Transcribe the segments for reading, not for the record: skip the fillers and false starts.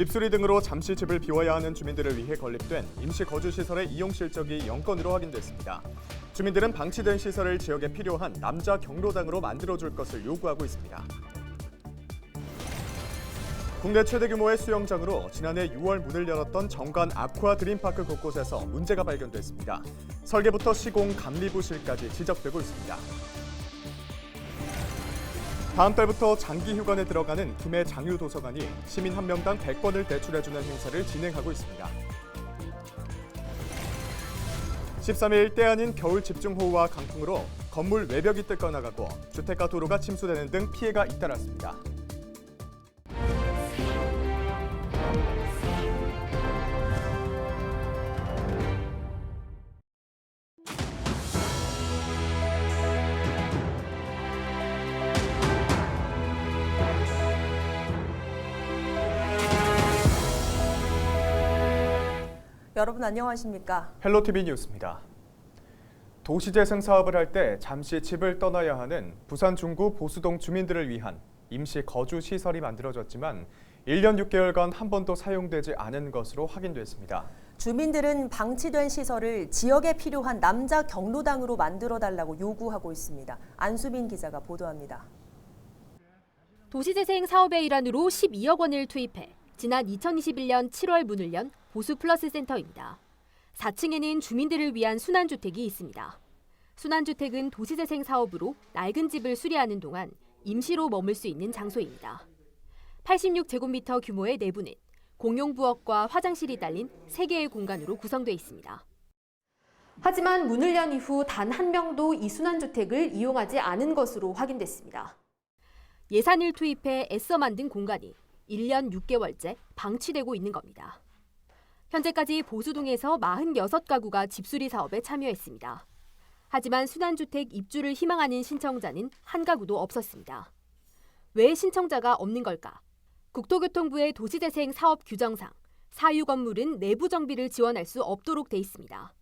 집수리 등으로 잠시 집을 비워야 하는 주민들을 위해 건립된 임시 거주시설의 이용 실적이 0건으로 확인됐습니다. 주민들은 방치된 시설을 지역에 필요한 남자 경로당으로 만들어줄 것을 요구하고 있습니다. 국내 최대 규모의 수영장으로 지난해 6월 문을 열었던 정관 아쿠아 드림파크 곳곳에서 문제가 발견됐습니다. 설계부터 시공 감리부실까지 지적되고 있습니다. 다음 달부터 장기 휴관에 들어가는 김해 장유도서관이 시민 한 명당 100권을 대출해주는 행사를 진행하고 있습니다. 13일 때 아닌 겨울 집중호우와 강풍으로 건물 외벽이 뜯겨나가고 주택가 도로가 침수되는 등 피해가 잇따랐습니다. 여러분 안녕하십니까? 헬로티비 뉴스입니다. 도시재생 사업을 할 때 잠시 집을 떠나야 하는 부산 중구 보수동 주민들을 위한 임시 거주 시설이 만들어졌지만 1년 6개월간 한 번도 사용되지 않은 것으로 확인됐습니다. 주민들은 방치된 시설을 지역에 필요한 남자 경로당으로 만들어달라고 요구하고 있습니다. 안수민 기자가 보도합니다. 도시재생 사업의 일환으로 12억 원을 투입해 지난 2021년 7월 문을 연 보수플러스 센터입니다. 4층에는 주민들을 위한 순환주택이 있습니다. 순환주택은 도시재생 사업으로 낡은 집을 수리하는 동안 임시로 머물 수 있는 장소입니다. 86제곱미터 규모의 내부는 공용 부엌과 화장실이 딸린 3개의 공간으로 구성되어 있습니다. 하지만 문을 연 이후 단 한 명도 이 순환주택을 이용하지 않은 것으로 확인됐습니다. 예산을 투입해 애써 만든 공간이 1년 6개월째 방치되고 있는 겁니다. 현재까지 보수동에서 46가구가 집수리 사업에 참여했습니다. 하지만 순환주택 입주를 희망하는 신청자는 한 가구도 없었습니다. 왜 신청자가 없는 걸까? 국토교통부의 도시재생 사업 규정상 사유 건물은 내부 정비를 지원할 수 없도록 돼 있습니다.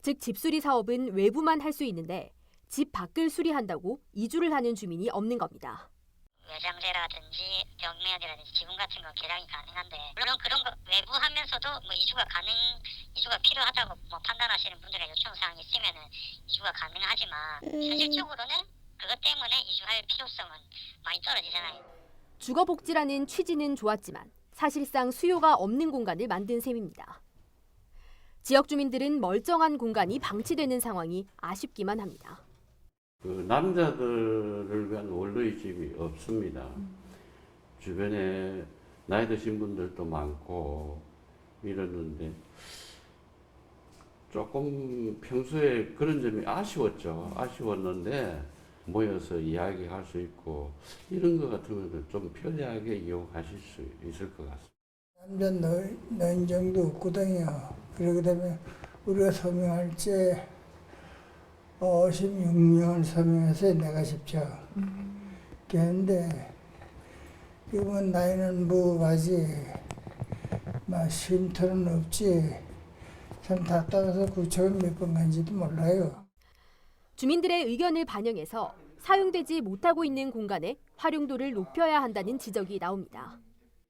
즉 집수리 사업은 외부만 할 수 있는데 집 밖을 수리한다고 이주를 하는 주민이 없는 겁니다. 외장재라든지 벽면이라든지 지붕 같은 거 개량이 가능한데 물론 그런 거 외부 하면서도 이주가 필요하다고 판단하시는 분들의 요청 사항이 있으면은 이주가 가능하지만 현실적으로는 그것 때문에 이주할 필요성은 많이 떨어지잖아요. 주거복지라는 취지는 좋았지만 사실상 수요가 없는 공간을 만든 셈입니다. 지역 주민들은 멀쩡한 공간이 방치되는 상황이 아쉽기만 합니다. 남자들을 위한 원로의 집이 없습니다. 주변에 나이 드신 분들도 많고 이러는데 조금 평소에 그런 점이 아쉬웠는데 모여서 이야기할 수 있고 이런 것 같으면 좀 편리하게 이용하실 수 있을 것 같습니다. 남자 노인 정도 없거든요. 그러게 되면 우리가 서명할 때 56명을 서명해서 내가 싶죠. 그런데 이번 나이는 뭐가지 쉼터는 없지. 참 답답해서 구청은 몇 번 간지도 몰라요. 주민들의 의견을 반영해서 사용되지 못하고 있는 공간의 활용도를 높여야 한다는 지적이 나옵니다.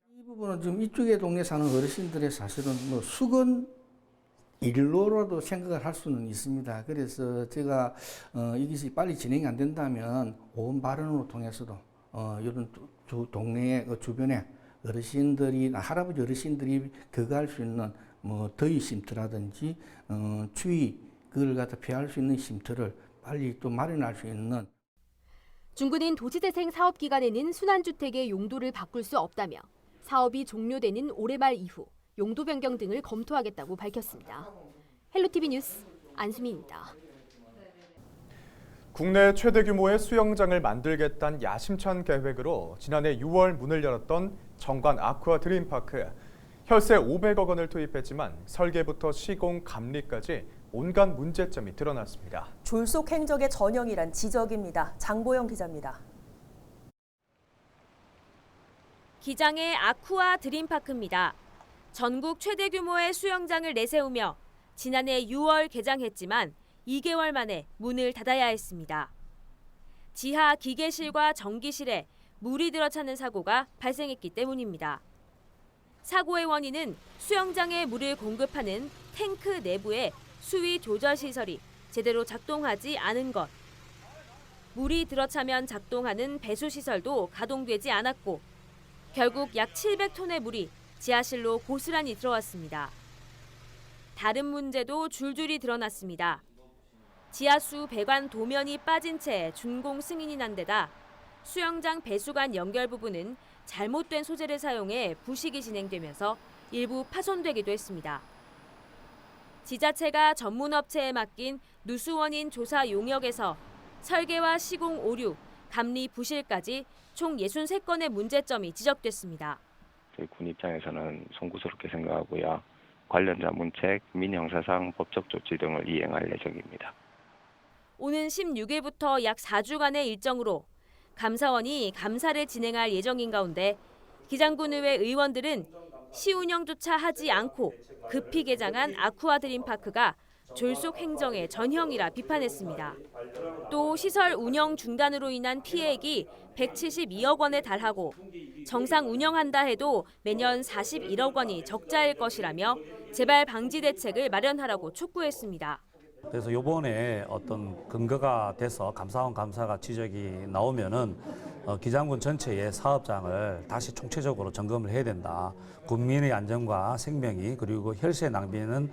이 부분은 지금 이쪽에 동네 사는 어르신들의 사실은 수건 일로라도 생각을 할 수는 있습니다. 그래서 제가 이것이 빨리 진행이 안 된다면 온 발언으로 통해서도 이런 동네의 주변에 어르신들이 할아버지 어르신들이 거주할 수 있는 더위 쉼터라든지 추위 그걸 갖다 피할 수 있는 쉼터를 빨리 또 마련할 수 있는. 중구는 도시재생 사업 기간에는 순환주택의 용도를 바꿀 수 없다며 사업이 종료되는 올해 말 이후 용도 변경 등을 검토하겠다고 밝혔습니다. 헬로티비 뉴스 안수민입니다. 국내 최대 규모의 수영장을 만들겠다는 야심찬 계획으로 지난해 6월 문을 열었던 정관 아쿠아 드림파크. 혈세 500억 원을 투입했지만 설계부터 시공 감리까지 온갖 문제점이 드러났습니다. 졸속 행적의 전형이란 지적입니다. 장보영 기자입니다. 기장의 아쿠아 드림파크입니다. 전국 최대 규모의 수영장을 내세우며 지난해 6월 개장했지만 2개월 만에 문을 닫아야 했습니다. 지하 기계실과 전기실에 물이 들어차는 사고가 발생했기 때문입니다. 사고의 원인은 수영장에 물을 공급하는 탱크 내부의 수위 조절 시설이 제대로 작동하지 않은 것. 물이 들어차면 작동하는 배수 시설도 가동되지 않았고 결국 약 700톤의 물이 지하실로 고스란히 들어왔습니다. 다른 문제도 줄줄이 드러났습니다. 지하수 배관 도면이 빠진 채 준공 승인이 난 데다 수영장 배수관 연결 부분은 잘못된 소재를 사용해 부식이 진행되면서 일부 파손되기도 했습니다. 지자체가 전문업체에 맡긴 누수 원인 조사 용역에서 설계와 시공 오류, 감리 부실까지 총 63건의 문제점이 지적됐습니다. 저희 군 입장에서는 송구스럽게 생각하고요. 관련자 문책, 민형사상 법적 조치 등을 이행할 예정입니다. 오는 16일부터 약 4주간의 일정으로 감사원이 감사를 진행할 예정인 가운데 기장군의회 의원들은 시운영조차 하지 않고 급히 개장한 아쿠아 드림파크가 졸속 행정의 전형이라 비판했습니다. 또 시설 운영 중단으로 인한 피해액이 172억 원에 달하고 정상 운영한다 해도 매년 41억 원이 적자일 것이라며 재발 방지 대책을 마련하라고 촉구했습니다. 그래서 이번에 어떤 근거가 돼서 감사원 감사가 지적이 나오면은 기장군 전체의 사업장을 다시 총체적으로 점검을 해야 된다. 국민의 안전과 생명이 그리고 혈세 낭비는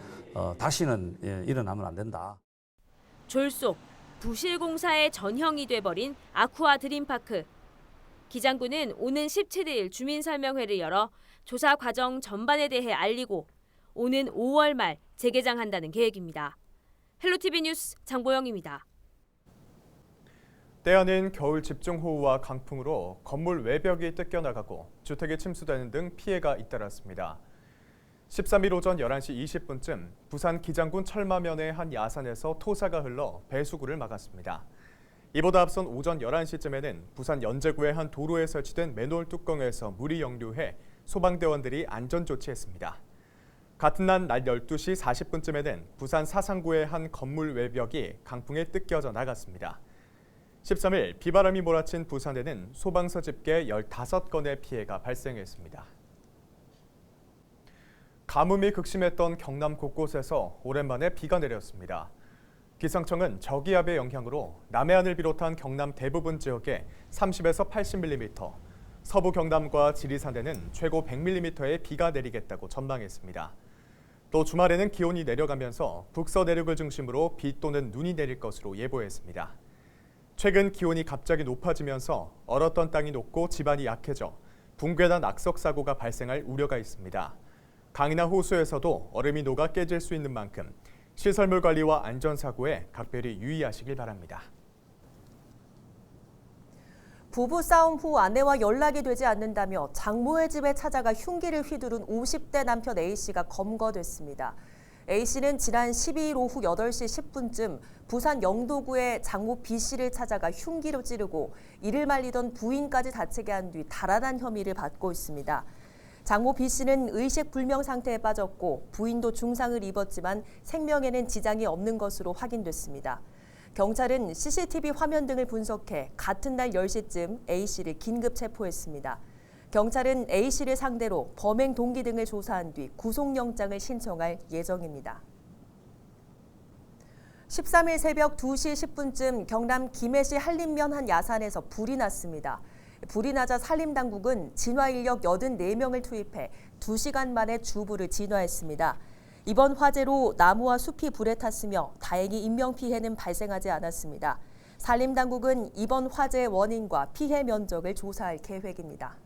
다시는 일어나면 안 된다. 졸속, 부실공사의 전형이 돼버린 아쿠아 드림파크. 기장군은 오는 17일 주민설명회를 열어 조사 과정 전반에 대해 알리고 오는 5월 말 재개장한다는 계획입니다. 헬로티비 뉴스 장보영입니다. 때 아닌 겨울 집중호우와 강풍으로 건물 외벽이 뜯겨나가고 주택이 침수되는 등 피해가 잇따랐습니다. 13일 오전 11시 20분쯤 부산 기장군 철마면의 한 야산에서 토사가 흘러 배수구를 막았습니다. 이보다 앞선 오전 11시쯤에는 부산 연제구의 한 도로에 설치된 맨홀 뚜껑에서 물이 역류해 소방대원들이 안전조치했습니다. 같은 날 12시 40분쯤에는 부산 사상구의 한 건물 외벽이 강풍에 뜯겨져 나갔습니다. 13일 비바람이 몰아친 부산에는 소방서 집계 15건의 피해가 발생했습니다. 가뭄이 극심했던 경남 곳곳에서 오랜만에 비가 내렸습니다. 기상청은 저기압의 영향으로 남해안을 비롯한 경남 대부분 지역에 30에서 80mm, 서부 경남과 지리산에는 최고 100mm의 비가 내리겠다고 전망했습니다. 또 주말에는 기온이 내려가면서 북서내륙을 중심으로 비 또는 눈이 내릴 것으로 예보했습니다. 최근 기온이 갑자기 높아지면서 얼었던 땅이 녹고 지반이 약해져 붕괴나 낙석 사고가 발생할 우려가 있습니다. 강이나 호수에서도 얼음이 녹아 깨질 수 있는 만큼 시설물 관리와 안전사고에 각별히 유의하시길 바랍니다. 부부 싸움 후 아내와 연락이 되지 않는다며 장모의 집에 찾아가 흉기를 휘두른 50대 남편 A씨가 검거됐습니다. A씨는 지난 12일 오후 8시 10분쯤 부산 영도구의 장모 B씨를 찾아가 흉기로 찌르고 이를 말리던 부인까지 다치게 한 뒤 달아난 혐의를 받고 있습니다. 장모 B씨는 의식불명 상태에 빠졌고 부인도 중상을 입었지만 생명에는 지장이 없는 것으로 확인됐습니다. 경찰은 CCTV 화면 등을 분석해 같은 날 10시쯤 A씨를 긴급 체포했습니다. 경찰은 A씨를 상대로 범행 동기 등을 조사한 뒤 구속영장을 신청할 예정입니다. 13일 새벽 2시 10분쯤 경남 김해시 한림면 한 야산에서 불이 났습니다. 불이 나자 산림당국은 진화인력 84명을 투입해 2시간 만에 주불을 진화했습니다. 이번 화재로 나무와 숲이 불에 탔으며 다행히 인명피해는 발생하지 않았습니다. 산림당국은 이번 화재의 원인과 피해 면적을 조사할 계획입니다.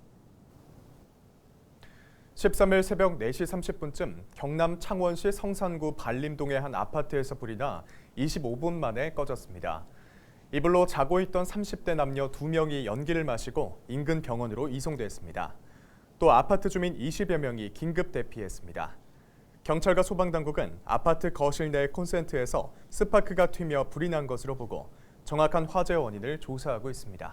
13일 새벽 4시 30분쯤 경남 창원시 성산구 발림동의 한 아파트에서 불이 나 25분 만에 꺼졌습니다. 이 불로 자고 있던 30대 남녀 2명이 연기를 마시고 인근 병원으로 이송됐습니다. 또 아파트 주민 20여 명이 긴급 대피했습니다. 경찰과 소방당국은 아파트 거실 내 콘센트에서 스파크가 튀며 불이 난 것으로 보고 정확한 화재 원인을 조사하고 있습니다.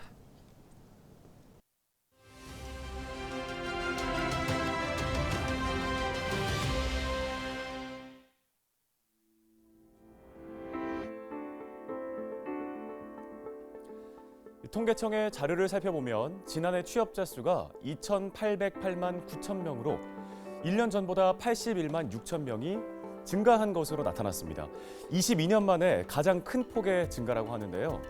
통계청의 자료를 살펴보면 지난해 취업자 수가 2,808만 9천 명으로 1년 전보다 81만 6천 명이 증가한 것으로 나타났습니다. 22년 만에 가장 큰 폭의 증가라고 하는데요.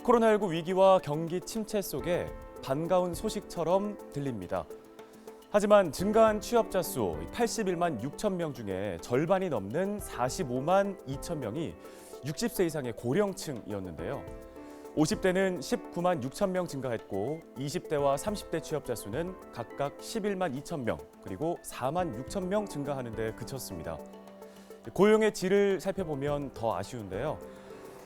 코로나19 위기와 경기 침체 속에 반가운 소식처럼 들립니다. 하지만 증가한 취업자 수 81만 6천 명 중에 절반이 넘는 45만 2천 명이 60세 이상의 고령층이었는데요. 50대는 19만 6천 명 증가했고 20대와 30대 취업자 수는 각각 11만 2천 명 그리고 4만 6천 명 증가하는 데 그쳤습니다. 고용의 질을 살펴보면 더 아쉬운데요.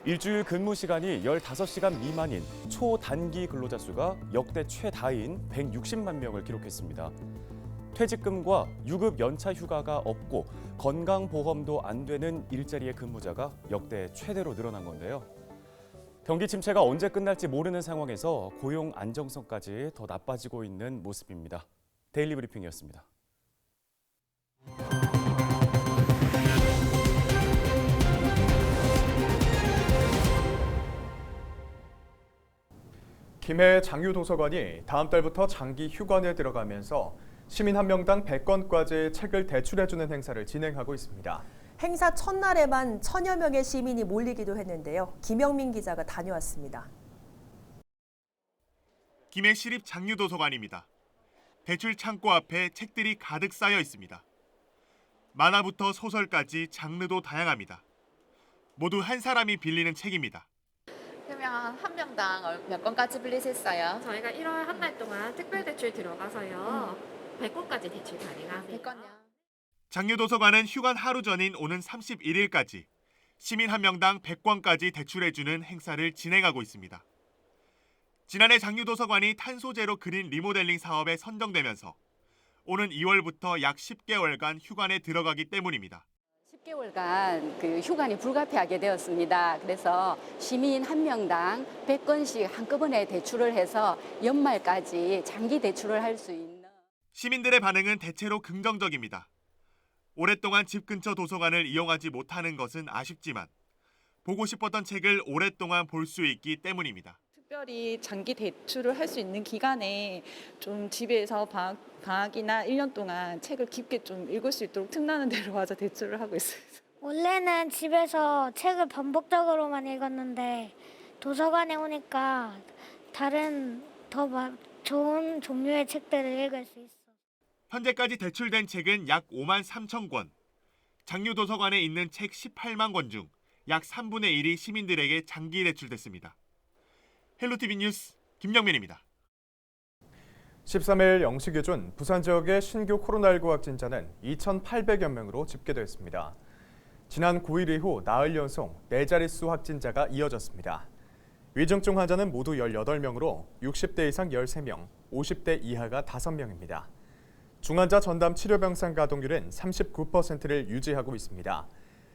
일주일 근무 시간이 15시간 미만인 초단기 근로자 수가 역대 최다인 160만 명을 기록했습니다. 퇴직금과 유급 연차 휴가가 없고 건강보험도 안 되는 일자리의 근무자가 역대 최대로 늘어난 건데요. 경기 침체가 언제 끝날지 모르는 상황에서 고용 안정성까지 더 나빠지고 있는 모습입니다. 데일리 브리핑이었습니다. 김해 장유도서관이 다음 달부터 장기 휴관에 들어가면서 시민 한 명당 100권까지 책을 대출해주는 행사를 진행하고 있습니다. 행사 첫날에만 1000여 명의 시민이 몰리기도 했는데요. 김영민 기자가 다녀왔습니다. 김해 시립 장유도서관입니다. 대출 창고 앞에 책들이 가득 쌓여 있습니다. 만화부터 소설까지 장르도 다양합니다. 모두 한 사람이 빌리는 책입니다. 그러면 한 명당 몇 권까지 빌릴 수 있어요? 저희가 1월 한 달 동안 특별 대출 들어가서요. 100권까지 대출 가능하세요. 100권요? 장유도서관은 휴관 하루 전인 오는 31일까지 시민 한 명당 100권까지 대출해주는 행사를 진행하고 있습니다. 지난해 장유도서관이 탄소제로 그린 리모델링 사업에 선정되면서 오는 2월부터 약 10개월간 휴관에 들어가기 때문입니다. 10개월간 휴관이 불가피하게 되었습니다. 그래서 시민 한 명당 100권씩 한꺼번에 대출을 해서 연말까지 장기 대출을 할 수 있는. 시민들의 반응은 대체로 긍정적입니다. 오랫동안 집 근처 도서관을 이용하지 못하는 것은 아쉽지만 보고 싶었던 책을 오랫동안 볼 수 있기 때문입니다. 특별히 장기 대출을 할 수 있는 기간에 좀 집에서 방학이나 1년 동안 책을 깊게 좀 읽을 수 있도록 틈나는 대로 와서 대출을 하고 있어요. 원래는 집에서 책을 반복적으로만 읽었는데 도서관에 오니까 다른 더 좋은 종류의 책들을 읽을 수 있어. 현재까지 대출된 책은 약 5만 3천 권. 장유도서관에 있는 책 18만 권 중 약 3분의 1이 시민들에게 장기 대출됐습니다. 헬로티비 뉴스 김영민입니다. 13일 0시 기준 부산 지역의 신규 코로나19 확진자는 2,800여 명으로 집계됐습니다. 지난 9일 이후 나흘 연속 4자릿수 확진자가 이어졌습니다. 위중증 환자는 모두 18명으로 60대 이상 13명, 50대 이하가 5명입니다. 중환자 전담 치료병상 가동률은 39%를 유지하고 있습니다.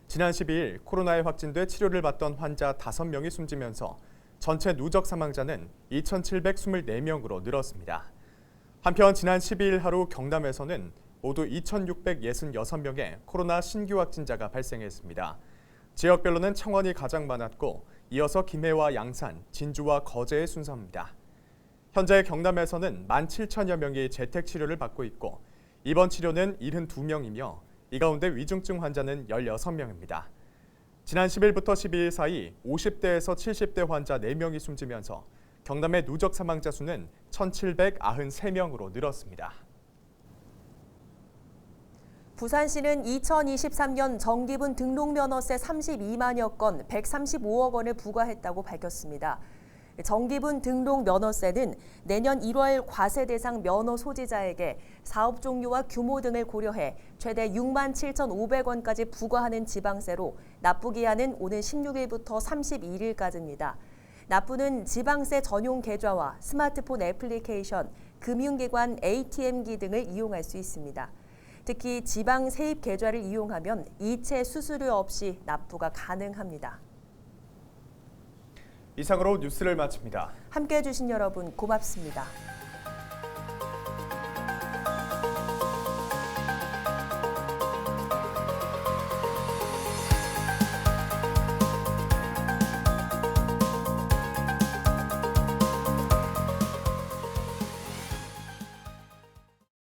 지난 12일 코로나에 확진돼 치료를 받던 환자 5명이 숨지면서 전체 누적 사망자는 2,724명으로 늘었습니다. 한편 지난 12일 하루 경남에서는 모두 2,666명의 코로나 신규 확진자가 발생했습니다. 지역별로는 청원이 가장 많았고 이어서 김해와 양산, 진주와 거제의 순서입니다. 현재 경남에서는 17,000여 명이 재택 치료를 받고 있고 입원 치료는 72명이며 이 가운데 위중증 환자는 16명입니다. 지난 10일부터 12일 사이 50대에서 70대 환자 4명이 숨지면서 경남의 누적 사망자 수는 1,793명으로 늘었습니다. 부산시는 2023년 정기분 등록면허세 32만여 건 135억 원을 부과했다고 밝혔습니다. 정기분 등록 면허세는 내년 1월 과세 대상 면허 소지자에게 사업 종류와 규모 등을 고려해 최대 6만 7,500원까지 부과하는 지방세로 납부기한은 오는 16일부터 31일까지입니다. 납부는 지방세 전용 계좌와 스마트폰 애플리케이션, 금융기관 ATM기 등을 이용할 수 있습니다. 특히 지방 세입 계좌를 이용하면 이체 수수료 없이 납부가 가능합니다. 이상으로 뉴스를 마칩니다. 함께해 주신 여러분 고맙습니다.